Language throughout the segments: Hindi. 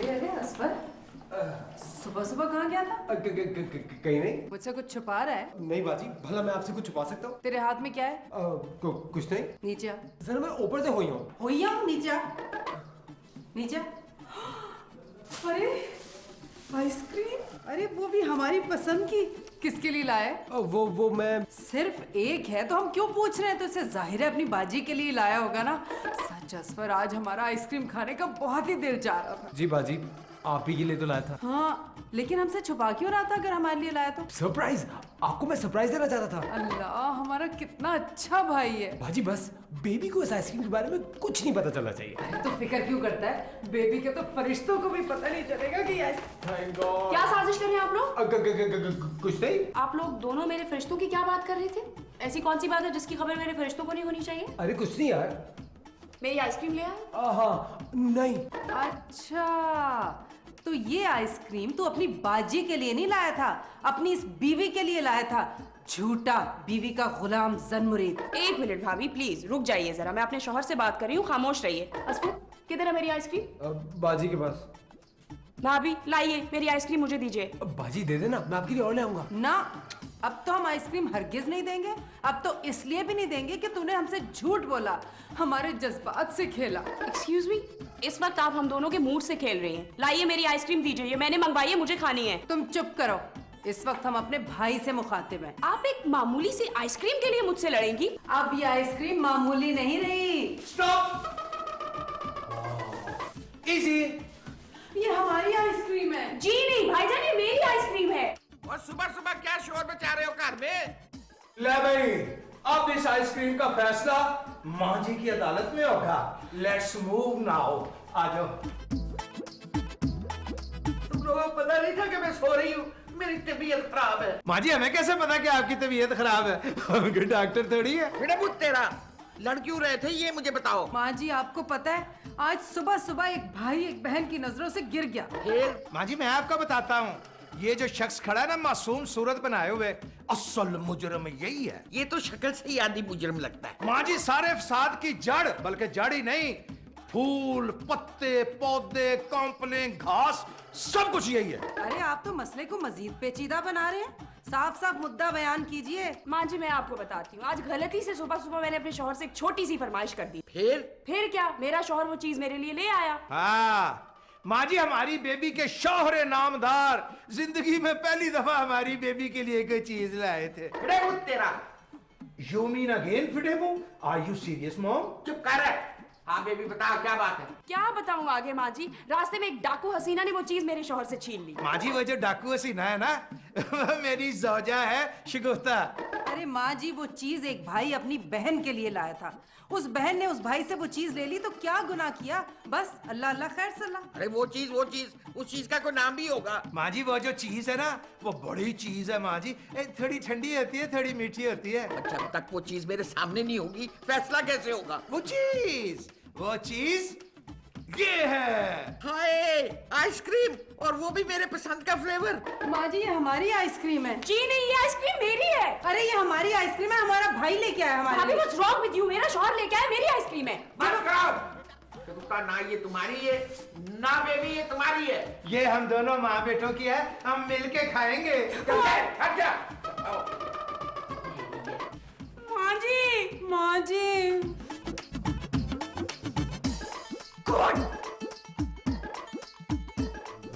अरे असफर, सुबह सुबह कहाँ गया था? कहीं नहीं। मुझसे कुछ छुपा रहा है? नहीं बाजी, भला मैं आपसे कुछ छुपा सकता हूँ? तेरे हाथ में क्या है? कुछ नहीं। नीचे आ। सर मैं ऊपर से हुई हूँ। नीचे आ। नीचे आ। अरे आइसक्रीम, अरे वो भी हमारी पसंद की। किसके लिए लाए? वो मैं सिर्फ एक है तो हम क्यों पूछ रहे हैं? तो इसे जाहिर है अपनी बाजी के लिए लाया होगा ना। सच असफर, आज हमारा आइसक्रीम खाने का बहुत ही दिल चाह रहा था। जी बाजी, आप ही के लिए तो लाया था। हाँ, लेकिन हमसे छुपा क्यों रहा था अगर हमारे लिए लाया तो? सरप्राइज, आपको मैं सरप्राइज देना चाहता था। अल्लाह, हमारा कितना अच्छा भाई है। बाजी बस बेबी को इस आइसक्रीम के बारे में कुछ नहीं पता चलना चाहिए। अरे तो फिक्र क्यों करता है? बेबी के तो फरिश्तों को भी पता नहीं चलेगा कि थैंक गॉड। क्या साजिश कर रहे हैं आप लोग? कुछ नहीं। आप लोग दोनों मेरे फरिश्तों की क्या बात कर रहे थे? ऐसी कौन सी बात है जिसकी खबर मेरे फरिश्तों को नहीं होनी चाहिए? अरे कुछ नहीं यार। मेरी आइसक्रीम ले आए? हाँ नहीं। अच्छा, तो ये आइसक्रीम तू अपनी बाजी के लिए नहीं लाया था, अपनी इस बीवी के लिए लाया था। झूठा बीवी का गुलाम ज़न्मुरीद। एक मिनट भाभी, प्लीज रुक जाइए जरा, मैं अपने शौहर से बात कर रही हूँ, खामोश रहिए। असफू, किधर है मेरी आइसक्रीम? बाजी के पास। भाभी लाइए, मेरी आइसक्रीम मुझे दीजिए। बाजी दे देना, मैं आपके लिए और ले आऊंगा। ना, अब तो हम आइसक्रीम हरगिज नहीं देंगे। अब तो इसलिए भी नहीं देंगे कि तूने हमसे झूठ बोला, हमारे जज्बात से खेला। एक्सक्यूज मी, इस वक्त आप हम दोनों के मूड से खेल रही हैं। लाइए मेरी आइसक्रीम दीजिए, ये मैंने मंगवाई है, मुझे खानी है। तुम चुप करो, इस वक्त हम अपने भाई से मुखातिब हैं। आप एक मामूली सी आइसक्रीम के लिए मुझसे लड़ेंगी? अब ये आइसक्रीम मामूली नहीं रही। स्टॉप। इजी। ये हमारी आइसक्रीम है। जी नहीं भाईजान, ये मेरी आइसक्रीम है। और सुबह सुबह क्या शोर मचा रहे हो घर में? ले भाई, अब इस आइसक्रीम का फैसला मां जी की अदालत में होगा। Let's move now. आ जाओ। तुम लोगों को पता नहीं था कि मैं सो रही हूँ? मेरी तबीयत खराब है। मां जी, हमें कैसे पता कि आपकी तबीयत खराब है? हम कोई डॉक्टर थोड़ी है। बेटा मुझ तेरा लड़ क्यों रहे थे ये मुझे बताओ। माँ जी, आपको पता है आज सुबह सुबह एक भाई एक बहन की नजरों से गिर गया। फिर मां जी, मैं आपको बताता हूँ, ये जो शख्स खड़ा है ना मासूम सूरत बनाए हुए, असल मुजरम यही है। ये तो शक्ल से ही आदि मुजरिम लगता है। मां जी, सारे फसाद की जड़, बल्कि जड़ ही नहीं, फूल पत्ते पौधे कॉम्पलें घास सब कुछ यही है। अरे आप तो मसले को मजीद पेचीदा बना रहे हैं। साफ साफ मुद्दा बयान कीजिए। माँ जी, मैं आपको बताती हूँ, आज गलती से सुबह सुबह मैंने अपने शौहर से एक छोटी सी फरमाइश कर दी। फिर क्या, मेरा शौहर वो चीज मेरे लिए ले आया। हाँ माँ जी, हमारी बेबी के शौहरे नामदार जिंदगी में पहली दफा हमारी बेबी के लिए कोई चीज लाए थे। बेटा मुझ तेरा You mean again, Fidebo? Are you serious, mom? चुप कर रहा है। हाँ बेबी बताओ क्या बात है? क्या बताऊं आगे माँ जी, रास्ते में एक डाकू हसीना ने वो चीज मेरे शौहर से छीन ली। माँ जी, वो जो डाकू हसीना है ना, मेरी जौजा है शिगुफ्ता। अरे माँ जी, वो चीज एक भाई अपनी बहन के लिए लाया था। उस बहन ने उस भाई से वो चीज ले ली तो क्या गुनाह किया? बस अल्लाह अल्लाह खैर सल्ला। अरे वो चीज उस चीज का कोई नाम भी होगा। माँ जी, वो जो चीज है ना, वो बड़ी चीज है माँ जी। थोड़ी ठंडी होती है, थोड़ी मीठी होती है। जब तक वो चीज मेरे सामने नहीं होगी फैसला कैसे होगा? वो चीज ये है। हाय, आइसक्रीम, और वो भी मेरे पसंद का फ्लेवर। माँ जी, ये हमारी आइसक्रीम है। जी नहीं, ये आइसक्रीम मेरी है। अरे ये हमारी आइसक्रीम है, हमारा भाई लेके आया हमारे भाभी, लिए। what's wrong with you? मेरा शौहर लेके आया, मेरी आइसक्रीम है। बस करो। तो ना ये तुम्हारी है ना बेबी ये तुम्हारी है। ये हम दोनों माँ बेटों की है, हम मिलके खाएंगे। हट जा। माँ जी, माँ जी,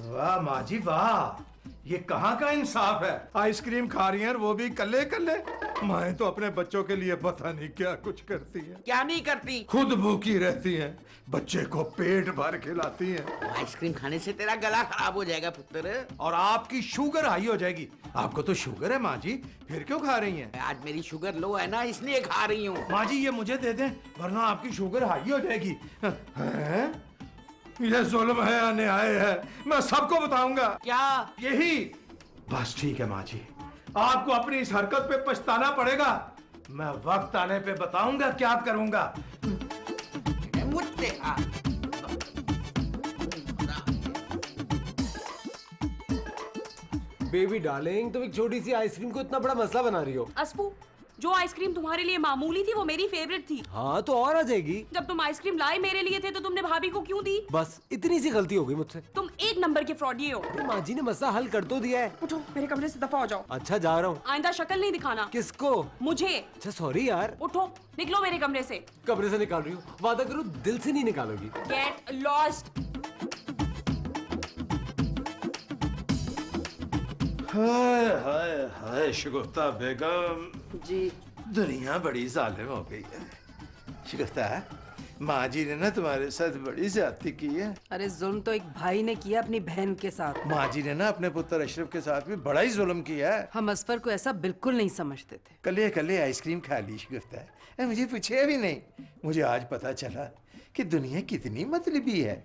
वाह माँ जी वाह, ये कहाँ का इंसाफ है? आइसक्रीम खा रही हैं और वो भी कल्ले कल्ले। माएं तो अपने बच्चों के लिए पता नहीं क्या कुछ करती हैं। क्या नहीं करती? खुद भूखी रहती हैं, बच्चे को पेट भर खिलाती हैं। आइसक्रीम खाने से तेरा गला खराब हो जाएगा पुत्र। और आपकी शुगर हाई हो जाएगी। आपको तो शुगर है माँ जी, फिर क्यों खा रही हैं? आज मेरी शुगर लो है ना, इसलिए खा रही हूँ। माँ जी, ये मुझे दे दें, वरना आपकी शुगर हाई हो जाएगी। हैं? ये जुल्म है, अन्याय है, मैं सबको बताऊंगा। क्या? यही। बस ठीक है माँ जी, आपको अपनी इस हरकत पे पछताना पड़ेगा। मैं वक्त आने पे बताऊंगा क्या करूंगा। मुझसे बेबी डार्लिंग, तुम एक छोटी सी आइसक्रीम को इतना बड़ा मसला बना रही हो। अस्पू, जो आइसक्रीम तुम्हारे लिए मामूली थी वो मेरी फेवरेट थी। हाँ तो और आ जाएगी। जब तुम आइसक्रीम लाए मेरे लिए थे तो तुमने भाभी को क्यों दी? बस इतनी सी गलती हो गई मुझसे। तुम एक नंबर के फ्रॉडी हो। माँ जी ने मसला हल कर तो दिया है। उठो, मेरे कमरे से दफा हो जाओ। अच्छा जा रहा हूँ। आइंदा शक्ल नहीं दिखाना। किसको? मुझे। अच्छा सॉरी यार। उठो, निकलो मेरे कमरे से। कमरे से निकाल रही हूँ, वादा करो दिल से नहीं निकालोगी। Get lost. हाय हाय हाय शगुफ्ता बेगम, जी दुनिया बड़ी जालिम हो गई है। शगुफ्ता, माँ जी ने ना तुम्हारे साथ बड़ी ज्यादती की है। अरे जुल्म तो एक भाई ने किया अपनी बहन के साथ। माँ जी ने ना अपने पुत्र अशरफ के साथ भी बड़ा ही जुल्म किया है। हम असफर को ऐसा बिल्कुल नहीं समझते थे। कले कले आइसक्रीम खा ली शगुफ्ता, मुझे पूछे भी नहीं। मुझे आज पता चला कि दुनिया कितनी मतलबी है।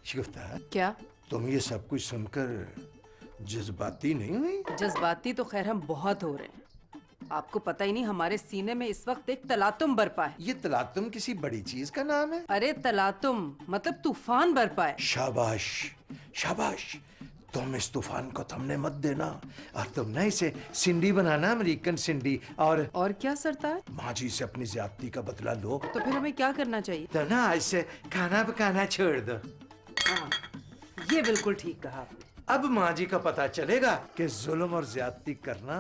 शगुफ्ता, क्या तुम ये सब कुछ सुनकर जज्बाती नहीं हुई? जज्बाती तो खैर हम बहुत हो रहे हैं। आपको पता ही नहीं, हमारे सीने में इस वक्त एक तलातुम बरपा है। ये तलातुम किसी बड़ी चीज का नाम है? अरे तलातुम मतलब तूफान बरपा है। शाबाश शाबाश, तुम इस तूफान को थमने मत देना, और तुम ना इसे सिंडी बनाना, अमेरिकन सिंडी। और क्या सरताज? माँ जी से अपनी ज्यादती का बदला लो। तो फिर हमें क्या करना चाहिए? तो ना आज से खाना पकाना छोड़ दो। हाँ, ये बिल्कुल ठीक कहा आपने। अब माँ जी का पता चलेगा कि जुल्म और ज्यादती करना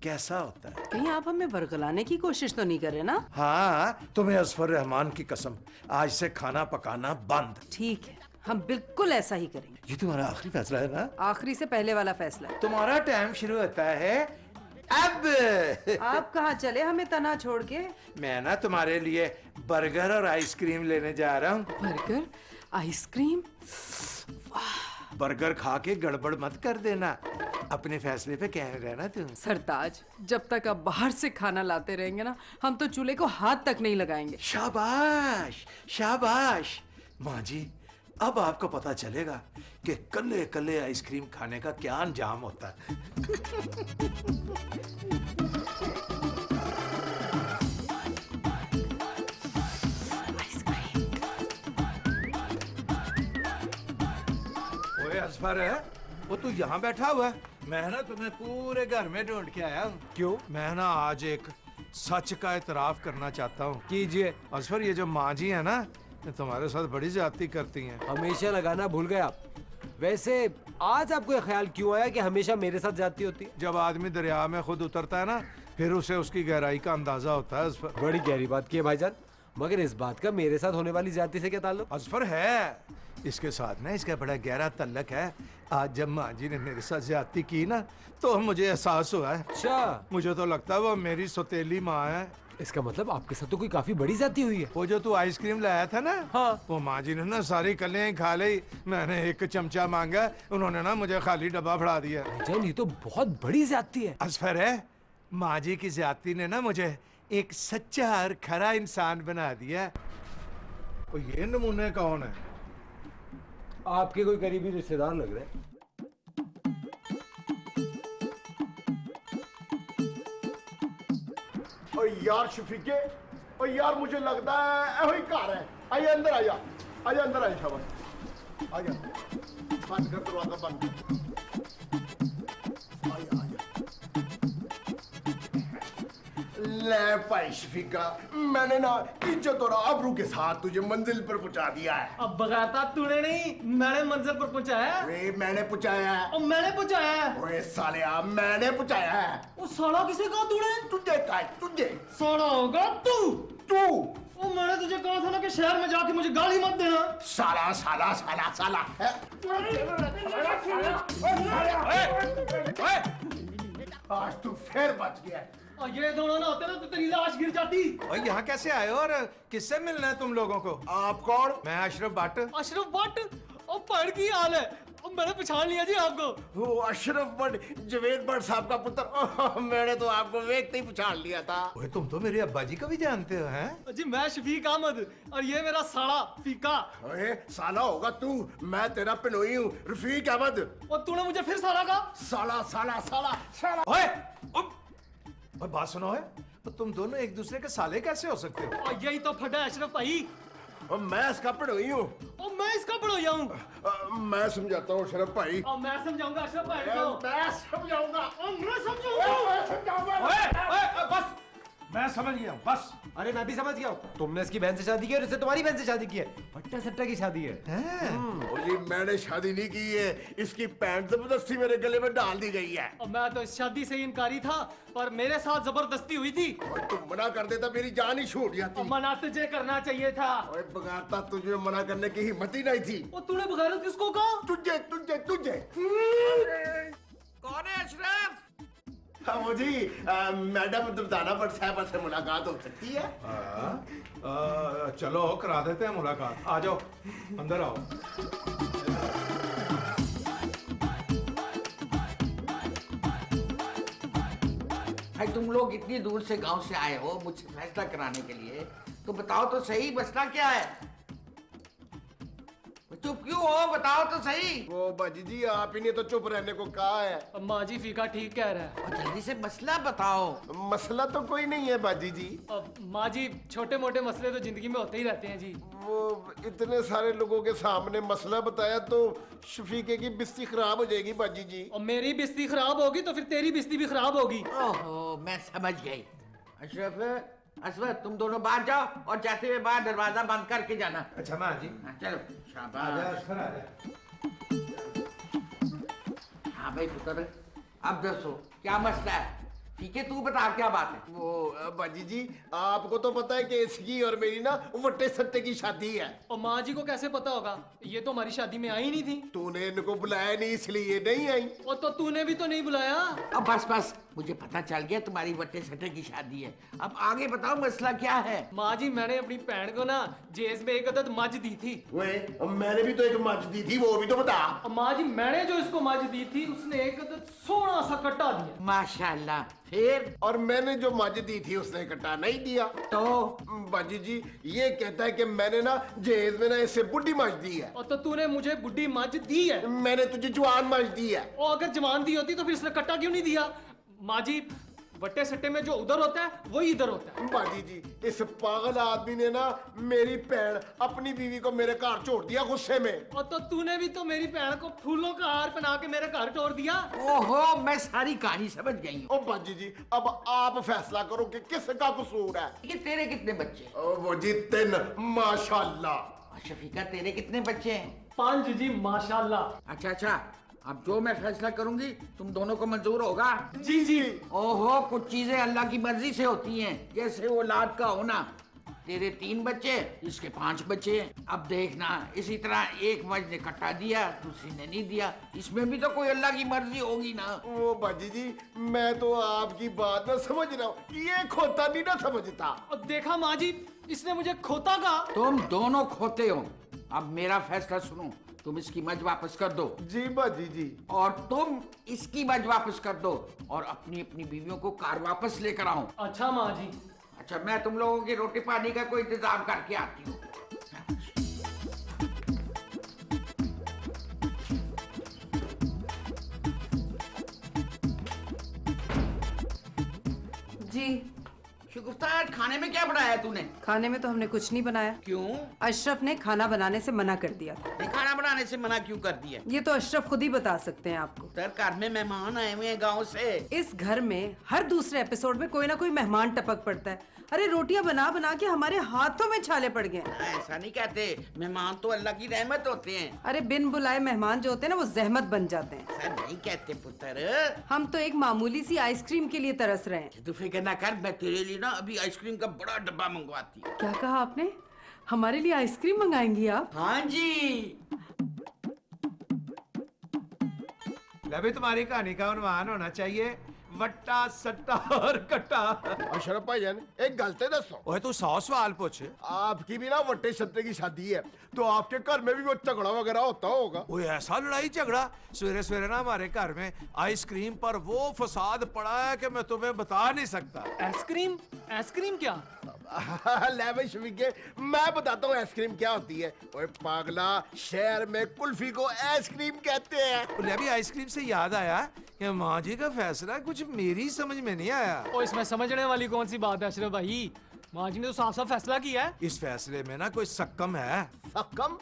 कैसा होता है। कहीं आप हमें बरगलाने की कोशिश तो नहीं कर रहे ना? हाँ, तुम्हें असफर रहमान की कसम, आज से खाना पकाना बंद। ठीक है, हम बिल्कुल ऐसा ही करेंगे। ये तुम्हारा आखिरी फैसला है ना? आखिरी से पहले वाला फैसला है। तुम्हारा टाइम शुरू होता है अब। आप कहाँ चले हमें तना छोड़ के? मैं ना तुम्हारे लिए बर्गर और आइसक्रीम लेने जा रहा हूँ। Burger, ice cream? बर्गर खा के गड़बड़ मत कर देना, अपने फैसले पे कायम रहना तुम। सरताज, जब तक आप बाहर से खाना लाते रहेंगे ना, हम तो चूल्हे को हाथ तक नहीं लगाएंगे। शाबाश शाबाश। माँ जी, अब आपको पता चलेगा कि कल्ले कल्ले आइसक्रीम खाने का क्या अंजाम होता है। ओए असफर है, वो तू यहाँ बैठा हुआ है? मैं ना तुम्हें पूरे घर में ढूंढ के आया हूँ। क्यों? मैं ना आज एक सच का इतराफ करना चाहता हूँ। कीजिए। असफर, ये जो माँ जी है ना, ये तुम्हारे साथ बड़ी ज्यादती करती हैं। हमेशा लगाना भूल गए आप। वैसे आज आपको ये ख्याल क्यों आया कि हमेशा मेरे साथ जाती होती? जब आदमी दरिया में खुद उतरता है ना, फिर उसे उसकी गहराई का अंदाजा होता है। असफर, बड़ी गहरी बात की है भाईजान, मगर इस बात का मेरे साथ होने वाली ज्यादती से क्या ताल्लुक? असफर है, इसके साथ ना इसका बड़ा गहरा तल्लक है। आज जब माँ जी ने मेरे साथ ज्यादती की ना, तो मुझे एहसास हुआ है। अच्छा, मुझे तो लगता है वो मेरी सौतेली माँ है। इसका मतलब आपके साथ तो कोई काफी बड़ी ज्यादती हुई है। वो जो तू आइसक्रीम लाया था ना, हाँ। वो माँ जी ने ना सारी कलियां खा ली। मैंने एक चमचा मांगा, उन्होंने ना मुझे खाली डब्बा फड़ा दिया। भाईजान, ये तो बहुत बड़ी ज्यादती है। असफर है, माँ जी की ज्यादती ने ना मुझे एक सच्चा और खरा इंसान बना दिया। और ये नमूने कौन है? आपके कोई करीबी रिश्तेदार लग रहे हैं। ओ यार शफीके, ओ यार मुझे लगता है वही घर है। आइए अंदर, आजा आजा अंदर, आजा शाबाश, आजा। बंद कर दरवाजा, बंद कर। आजा आजा। ले भाई शफीका, मैंने ना इज्जत और आबरू के साथ तुझे मंजिल पर पहुंचा दिया है। अब बगाता तूने नहीं, मैंने मंजिल पर पहुंचाया है। अरे मैंने पहुंचाया है। और मैंने पहुंचाया है। ओए सालिया, मैंने पहुंचाया है। वो साला किसे कहा तूने? तुझे कहा, तुझे। साला होगा तू। तू ओ मैंने तुझे कहा था ना कि शहर में जाके मुझे गाली मत देना। साला साला साला साला है। आज तू फिर बच गया। और ये दोनों ना होते ना तो तेरी लाश गिर जाती। और यहाँ कैसे आए हो और किससे मिलना है तुम लोगों को? आप कौन? मैं अशरफ भट्ट। अशरफ भट्ट? और पढ़ की हाल है। और मैंने पहचान लिया जी आपको। वो अशरफ भट्ट, जवेद भट्ट साहब का पुत्र। ओह, मैंने तो आपको देखते ही पहचान लिया था। ओए, तुम तो मेरे अब्बा जी को भी जानते हो हैं? जी मैं शफीक अहमद और ये मेरा साला फीका। ओए साला होगा तू, मैं तेरा पिनोई हूँ रफीक अहमद। और तूने मुझे फिर साला कहा? साला साला साला साला। ओए, ओए, बात सुनो है, तो तुम दोनों एक दूसरे के साले कैसे हो सकते हो? और यही तो फटा अशरफ भाई। और मैं इसका पिनोई हूँ। और मैं इसका पढ़ोया हूँ। मैं समझाता हूँ अशरफ भाई। और मैं समझाऊंगा अशरफ भाई को। मैं समझाऊंगा। और मैं समझाऊंगा। ओए, ओए, बस मैं समझ गया हूँ बस। अरे मैं भी समझ गया हूँ, तुमने इसकी बहन से शादी की और इसने तुम्हारी बहन से शादी की है। भट्टा सट्टा की शादी है। ओ जी मैंने शादी नहीं की है, इसकी पैंट जबरदस्ती मेरे गले में डाल दी गई है। और मैं तो इस शादी से ही इनकारी था, पर मेरे साथ जबरदस्ती हुई थी। और तुम मना कर देता मेरी जान ही छूट और जाती। मना तुझे करना चाहिए था। ओए बगाता, तुझे मना करने की हिम्मत ही नहीं थी। और तूने बगैरत किसको कहा? तुझे तुझे तुझे कौन है अशरफ? हाँ वो जी मैडम दुर्दाना भट्ट साहब से मुलाकात हो सकती है? चलो करा देते हैं मुलाकात। आ जाओ अंदर आओ। भाई तुम लोग इतनी दूर से गांव से आए हो मुझसे फैसला कराने के लिए, तो बताओ तो सही मसला क्या है? चुप क्यों हो, बताओ तो सही। वो बाजी जी आप ही ने तो चुप रहने को कहा है। अम्मा जी फीका ठीक कह रहा है। और जल्दी से मसला बताओ। मसला तो कोई नहीं है बाजी जी। अब माँ जी छोटे मोटे मसले तो जिंदगी में होते ही रहते हैं जी। वो इतने सारे लोगों के सामने मसला बताया तो शफीके की बिस्ती खराब हो जाएगी बाजी जी। और मेरी बिस्ती खराब होगी तो फिर तेरी बिस्ती भी खराब होगी। ओहो मैं समझ गई। अशरफ असवद तुम दोनों बाहर जाओ और जाते हुए बाहर दरवाजा बंद करके जाना। अच्छा माँ जी। हाँ, चलो आजा शाबाश। अशफर आजा। हाँ भाई पुत्र, अब दसो क्या मसला है? ठीक है तू बता क्या बात है? वो बाजी जी आपको तो पता है कि इसकी और मेरी ना वट्टे सट्टे की शादी है। और माँ जी को कैसे पता होगा? ये तो हमारी शादी में आई नहीं थी। तूने इनको बुलाया नहीं इसलिए नहीं आई। और तो तूने भी तो नहीं बुलाया। अब बस बस मुझे पता चल गया तुम्हारी वट्टे सट्टे की शादी है। अब आगे बताओ मसला क्या है? माँ जी मैंने अपनी बहन को ना जेज में एक अदद मझ दी थी। वे मैंने भी तो एक मज दी थी, वो भी तो बता। और माँ जी मैंने जो इसको मझ दी थी उसने एक अदद सोना सा कट्टा दिया। माशाल्लाह। फिर? और मैंने जो मज दी थी उसने कटा नहीं दिया। तो बाजी जी ये कहता है कि मैंने ना जहेज में ना इससे बुढ़ी मज दी है। और तो तूने मुझे बुढ़ी मझ दी है। मैंने तुझे जवान मज दी है। और अगर जवान दी होती तो फिर इसने कट्टा क्यों नहीं दिया? माँ जी वट्टे सट्टे में जो उधर होता है वही इधर होता है। बाजी जी इस पागल आदमी ने ना मेरी बहन अपनी बीवी को मेरे घर छोड़ दिया गुस्से में। और तो तूने भी तो मेरी बहन को फूलों का हार पहना के मेरे घर तोड़ दिया। ओहो मैं सारी कहानी समझ गई हूँ। ओ बाजी जी अब आप फैसला करो कि किसका कसूर है। कि तेरे कितने बच्चे? ओ वो जी 3 माशाल्लाह। और शफीका तेरे कितने बच्चे हैं? 5 जी माशाल्लाह। अच्छा अच्छा, अब जो मैं फैसला करूंगी तुम दोनों को मंजूर होगा? जी जी। ओहो कुछ चीजें अल्लाह की मर्जी से होती हैं, जैसे औलाद का होना। तेरे 3 बच्चे, इसके 5 बच्चे। अब देखना इसी तरह एक मर्द ने कट्टा दिया दूसरी ने नहीं दिया, इसमें भी तो कोई अल्लाह की मर्जी होगी ना। वो बाजी जी मैं तो आपकी बात ना समझ रहा हूँ, ये खोता नहीं ना समझता। और देखा माँ जी इसने मुझे खोता कहा। तुम दोनों खोते हो। अब मेरा फैसला सुनो, तुम इसकी मज वापस कर दो जी बाजी जी। और तुम इसकी मज वापस कर दो और अपनी अपनी बीवियों को कार वापस लेकर आओ। अच्छा माँ जी। अच्छा मैं तुम लोगों की रोटी पानी का कोई इंतजाम करके आती हूँ। जी शुगुफ्ता आज खाने में क्या बनाया तूने? खाने में तो हमने कुछ नहीं बनाया। क्यों? अशरफ ने खाना बनाने से मना कर दिया था। नहीं, खाना बनाने से मना क्यों कर दिया? ये तो अशरफ खुद ही बता सकते हैं आपको। सर घर में मेहमान आए हुए हैं गांव से। इस घर में हर दूसरे एपिसोड में कोई ना कोई मेहमान टपक पड़ता है। अरे रोटियां बना बना के हमारे हाथों में छाले पड़ गए हैं। ऐसा नहीं कहते, मेहमान तो अल्लाह की रहमत होते हैं। अरे बिन बुलाए मेहमान जो होते हैं ना वो जहमत बन जाते हैं। ऐसा नहीं कहते पुत्र। हम तो एक मामूली सी आइसक्रीम के लिए तरस रहे हैं। तू फिक्र ना कर, मैं तेरे लिए ना अभी आइसक्रीम का बड़ा डब्बा मंगवाती हूँ। क्या कहा आपने? हमारे लिए आइसक्रीम मंगाएंगी आप? हाँ जी। ले भी तुम्हारी कहानी का उन्वान होना चाहिए वट्टा सट्टा और कट्टा। अशरफ भाईजान एक गलते दसो। ओए तू 100 सवाल पूछ। आपकी भी ना वट्टे सट्टे की शादी है तो आपके घर में भी वो झगड़ा वगैरह होता होगा। ओए ऐसा लड़ाई झगड़ा सवेरे सवेरे ना हमारे घर में आइसक्रीम पर वो फसाद पड़ा है कि मैं तुम्हें बता नहीं सकता। आइसक्रीम? आइसक्रीम क्या? ले भाई शफीके मैं बताता हूँ आइसक्रीम क्या होती है। ओए पागला शहर में कुल्फी को आइसक्रीम कहते हैं। ले भी आइसक्रीम से याद आया कि माँ जी का फैसला कुछ मेरी समझ में नहीं आया। और इसमें समझने वाली कौन सी बात है अशरफ भाई? माँ जी ने तो साफ साफ फैसला किया है। इस फैसले में ना कोई सक्कम है। सक्कम?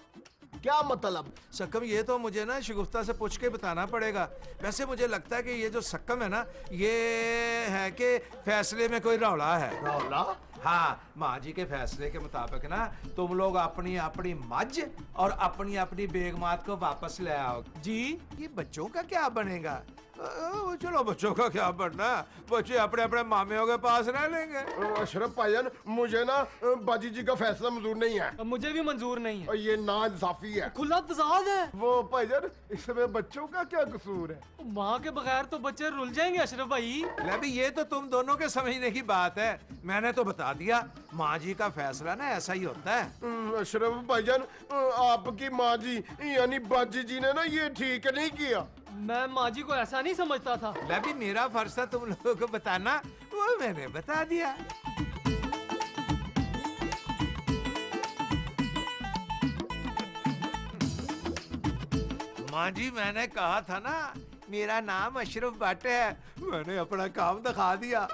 क्या मतलब? सक्कम, ये तो मुझे ना शगुफ्ता से पूछ के बताना पड़ेगा। वैसे मुझे लगता है कि ये जो सक्कम है ना, ये है कि फैसले में कोई रौला है। रौला? हाँ, माँ जी के फैसले के मुताबिक ना तुम लोग अपनी अपनी मज और अपनी अपनी बेगमात को वापस ले आओ। जी, ये बच्चों का क्या बनेगा? चलो बच्चों का क्या बनना, बच्चे अपने अपने मामियों के पास रह लेंगे। अशरफ भाईजान, मुझे ना बाजी जी का फैसला मंजूर नहीं है। मुझे भी मंजूर नहीं है। और ये नाइंसाफी है। खुला तजाद है। वो भाईजान, इसमें बच्चों का क्या कसूर है? माँ के बगैर तो बच्चे रुल जाएंगे अशरफ भाई। भी ये तो तुम दोनों के समझने की बात है। मैंने तो बता दिया, माँ जी का फैसला ना ऐसा ही होता है। अशरफ भाईजान, आपकी माँ जी यानी बाजी जी ने ना ये ठीक नहीं किया। मैं माँ जी को ऐसा नहीं समझता था। भी मेरा फर्ज था तुम लोगों को बताना, वो मैंने बता दिया। माँ जी, मैंने कहा था ना मेरा नाम अशरफ भट्ट है, मैंने अपना काम दिखा दिया।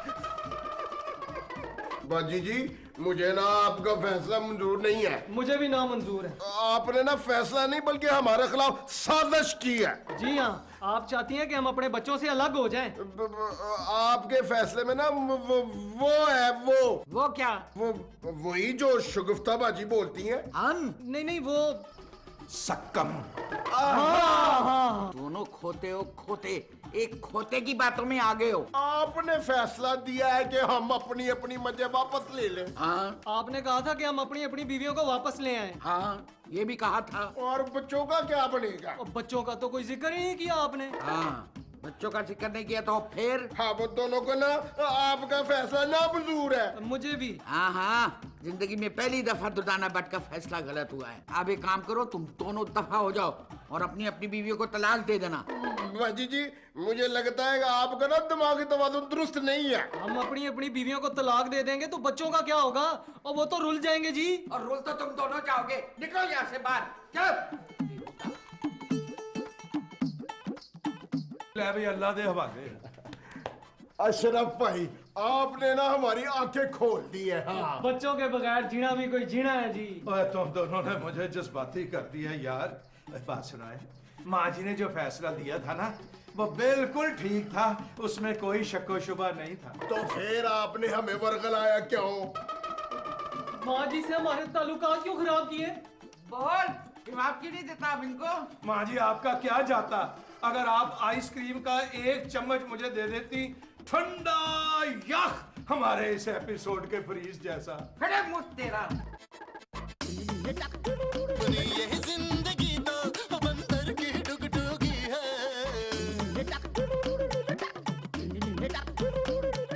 बाजी जी, मुझे ना आपका फैसला मंजूर नहीं है। मुझे भी ना मंजूर है। आपने ना फैसला नहीं बल्कि हमारे खिलाफ साजिश की है। जी हाँ, आप चाहती हैं कि हम अपने बच्चों से अलग हो जाएं। आपके फैसले में ना वो है वो क्या? वो वही जो शगुफ्ता बाजी बोलती हैं। हम नहीं, वो सक्कम। दोनों खोते हो, खोते। एक खोते की बातों में आ गए हो। आपने फैसला दिया है कि हम अपनी अपनी मजे वापस ले लें। हाँ आपने कहा था कि हम अपनी अपनी बीवियों को वापस ले आए। हाँ, ये भी कहा था। और बच्चों का क्या बनेगा? और बच्चों का तो कोई जिक्र ही नहीं किया आपने। हाँ, बच्चों का जिक्र नहीं किया तो फिर? हाँ, वो दोनों को ना आपका फैसला ना मंजूर है। मुझे भी। हाँ, जिंदगी में पहली दफा दुर्दाना भट्ट का फैसला गलत हुआ है। अब एक काम करो, तुम दोनों दफा हो जाओ और अपनी अपनी बीवियों को तलाक दे देना। बाजी जी, मुझे लगता है कि आपका ना दिमागी तवाज़ुन दुरुस्त नहीं है। हम अपनी अपनी बीवियों को तलाक दे देंगे तो बच्चों का क्या होगा? और वो तो रुल जाएंगे जी। और रोल तो तुम दोनों जाओगे। निकलो यहाँ से बाहर, चल। ले भाई, अल्लाह दे हवाले। अशरफ भाई, आपने ना हमारी आंखें खोल दी है। हाँ। बच्चों के बगैर जीना भी कोई जीना है जी। तुम दोनों ने मुझे जज्बाती कर दिया यार। बात सुनाए, माँ जी ने जो फैसला दिया था ना, वो बिल्कुल ठीक था, उसमें कोई शक्को शुबा नहीं था। तो फिर आपने हमें वर्गलाया क्यों? माँ जी से हमारे ताल्लुकात क्यों खराब किए? बोल, जवाब क्यों नहीं देता अब इनको? माँ जी, आपका क्या जाता अगर आप आइसक्रीम का एक चम्मच मुझे दे देती, ठंडा यख हमारे इस एपिसोड के फ्रीज जैसा। खड़े मुझ तेरा।